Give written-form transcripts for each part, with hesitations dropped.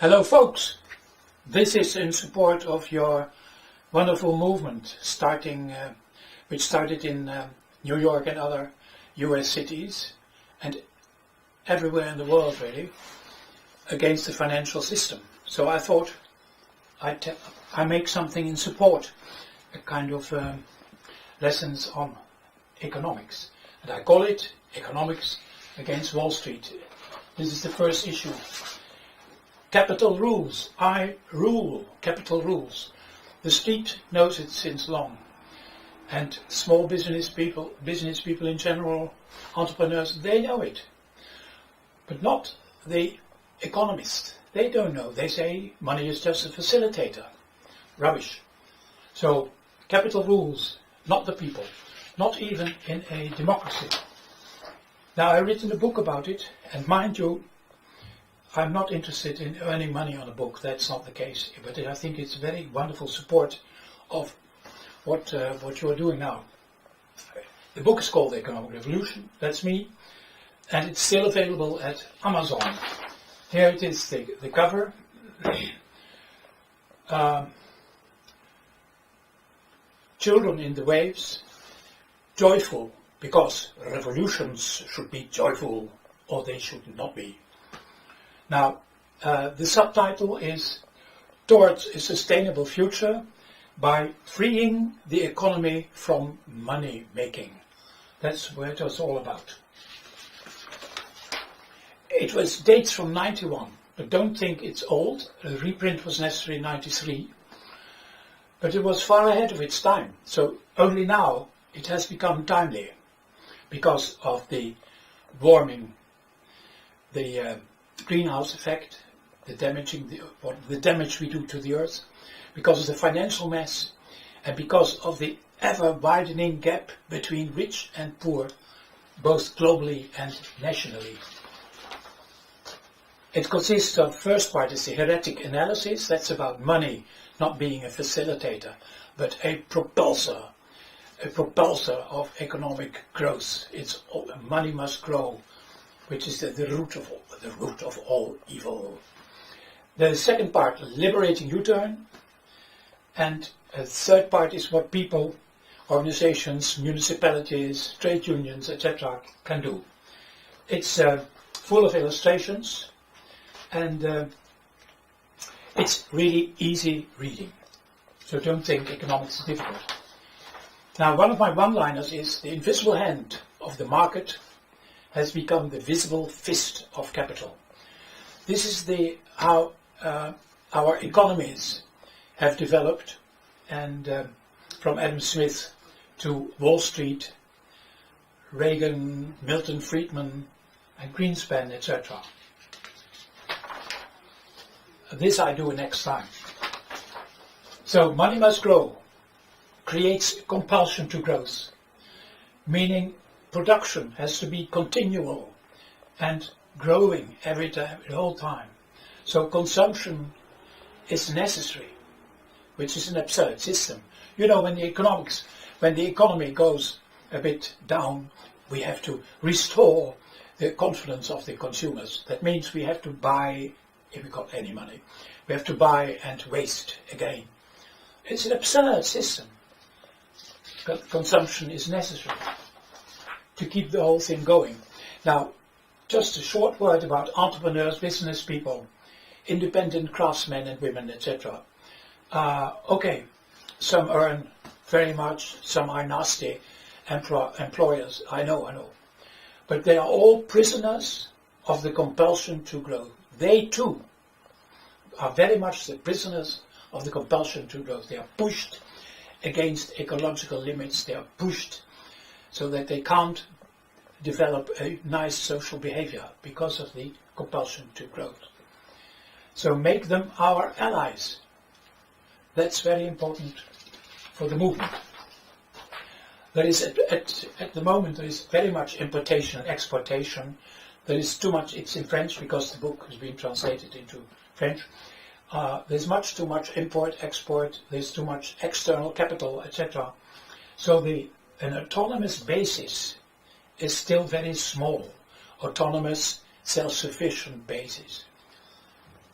Hello folks, this is in support of your wonderful movement which started in New York and other US cities and everywhere in the world really, against the financial system. So I thought I make something in support, a kind of lessons on economics, and I call it Economics Against Wall Street. This is the first issue. Capital rules. I rule. Capital rules. The street knows it since long, and small business people in general, entrepreneurs, they know it, but not the economists. They don't know. They say money is just a facilitator. Rubbish. So capital rules, not the people, not even in a democracy. Now I've written a book about it, and mind you, I'm not interested in earning money on a book. That's not the case. But I think it's a very wonderful support of what you are doing now. The book is called The Economic Revolution. That's me, and it's still available at Amazon. Here it is, the cover. Children in the waves, joyful, because revolutions should be joyful, or they should not be. Now, the subtitle is Towards a Sustainable Future by Freeing the Economy from Money Making. That's what it was all about. It was dates from 91, but don't think it's old. A reprint was necessary in 93, but it was far ahead of its time. So only now it has become timely because of the warming, the greenhouse effect, the damage we do to the earth, because of the financial mess, and because of the ever widening gap between rich and poor, both globally and nationally. It consists of, first part is the heretic analysis. That's about money not being a facilitator, but a propulsor of economic growth. Money must grow, which is the root of all evil. The second part, liberating U-turn, and a third part is what people, organizations, municipalities, trade unions, etc. can do. It's full of illustrations, and it's really easy reading. So don't think economics is difficult. Now, one of my one-liners is the invisible hand of the market has become the visible fist of capital. This is how our economies have developed, and from Adam Smith to Wall Street, Reagan, Milton Friedman, and Greenspan, etc. This I do next time. So money must grow, creates compulsion to growth, meaning production has to be continual and growing every time, the whole time. So consumption is necessary, which is an absurd system. You know, when the economy goes a bit down, we have to restore the confidence of the consumers. That means we have to buy, if we got any money, we have to buy and waste again. It's an absurd system. But consumption is necessary to keep the whole thing going. Now, just a short word about entrepreneurs, business people, independent craftsmen and women, etc. Okay, some earn very much, some are nasty employers, I know. But they are all prisoners of the compulsion to grow. They too are very much the prisoners of the compulsion to grow. They are pushed against ecological limits, they are pushed so that they can't develop a nice social behavior because of the compulsion to growth. So make them our allies. That's very important for the movement. There is at the moment there is very much importation and exportation. There is too much. It's in French because the book has been translated into French. There's much too much import, export. There's too much external capital, etc. So an autonomous basis is still very small. Autonomous, self-sufficient basis.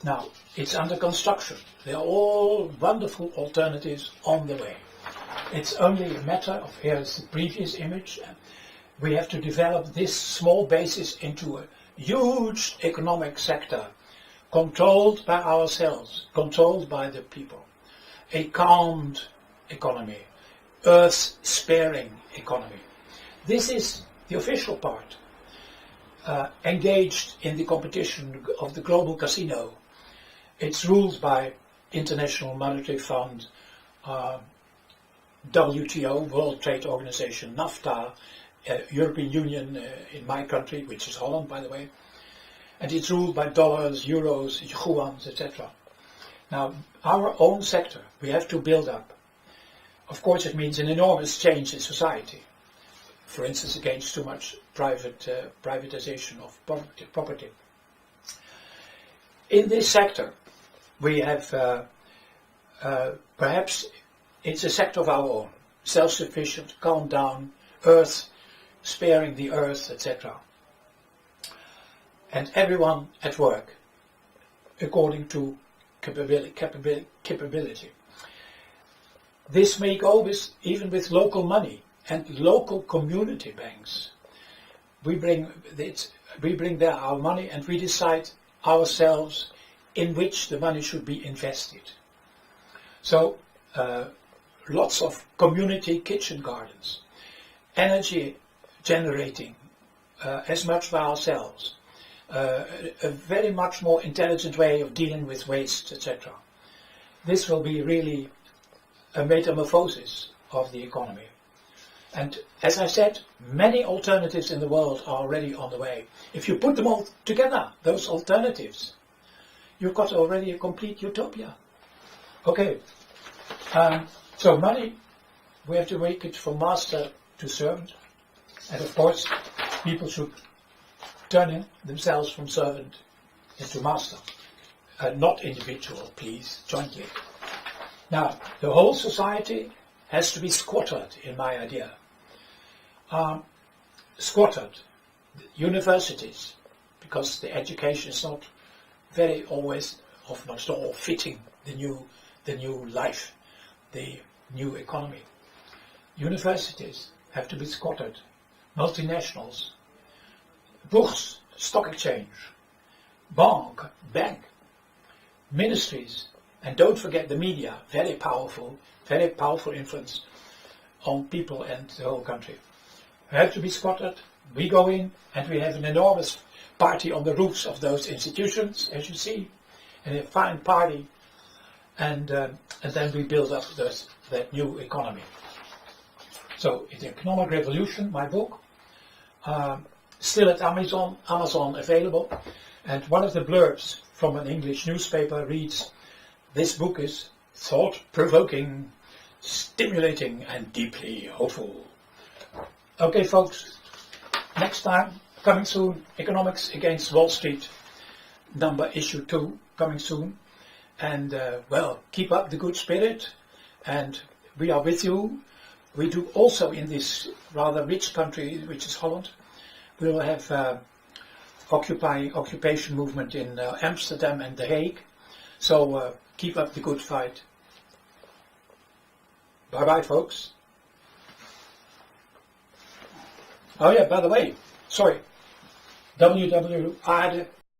Now, it's under construction. There are all wonderful alternatives on the way. It's only a matter of, here's the previous image, we have to develop this small basis into a huge economic sector, controlled by ourselves, controlled by the people. A calmed economy, earth-sparing economy. This is the official part. Engaged in the competition of the global casino. It's ruled by International Monetary Fund, WTO, World Trade Organization, NAFTA, European Union in my country, which is Holland, by the way, and it's ruled by dollars, euros, yuans, etc. Now, our own sector, we have to build up. Of course, it means an enormous change in society. For instance, against too much privatization of property. In this sector, we have perhaps it's a sector of our own, self-sufficient, calm down, earth, sparing the earth, etc. And everyone at work, according to capability. This may go with, even with local money and local community banks. We bring there our money and we decide ourselves in which the money should be invested. So lots of community kitchen gardens, energy generating as much by ourselves, a very much more intelligent way of dealing with waste, etc. This will be really a metamorphosis of the economy. And as I said, many alternatives in the world are already on the way. If you put them all together, those alternatives, you've got already a complete utopia. Okay, so money, we have to make it from master to servant. And of course, people should turn in themselves from servant into master. Not individual, please, jointly. Now, the whole society has to be squattered, in my idea. Squattered, universities, because the education is not very always, often not all fitting the new life, the new economy. Universities have to be squattered, multinationals, bourse, stock exchange, bank, ministries, and don't forget the media, very powerful influence on people and the whole country. We have to be squattered, we go in, and we have an enormous party on the roofs of those institutions, as you see, and a fine party, and then we build up that new economy. So, the Economic Revolution, my book, still at Amazon available, and one of the blurbs from an English newspaper reads, "This book is thought-provoking, stimulating and deeply hopeful." Okay folks, next time, coming soon, Economics Against Wall Street, issue 2, coming soon. And well, keep up the good spirit, and we are with you. We do also in this rather rich country, which is Holland, we will have occupation movement in Amsterdam and The Hague. So keep up the good fight. Bye bye folks. Oh yeah, by the way, sorry, www.aarde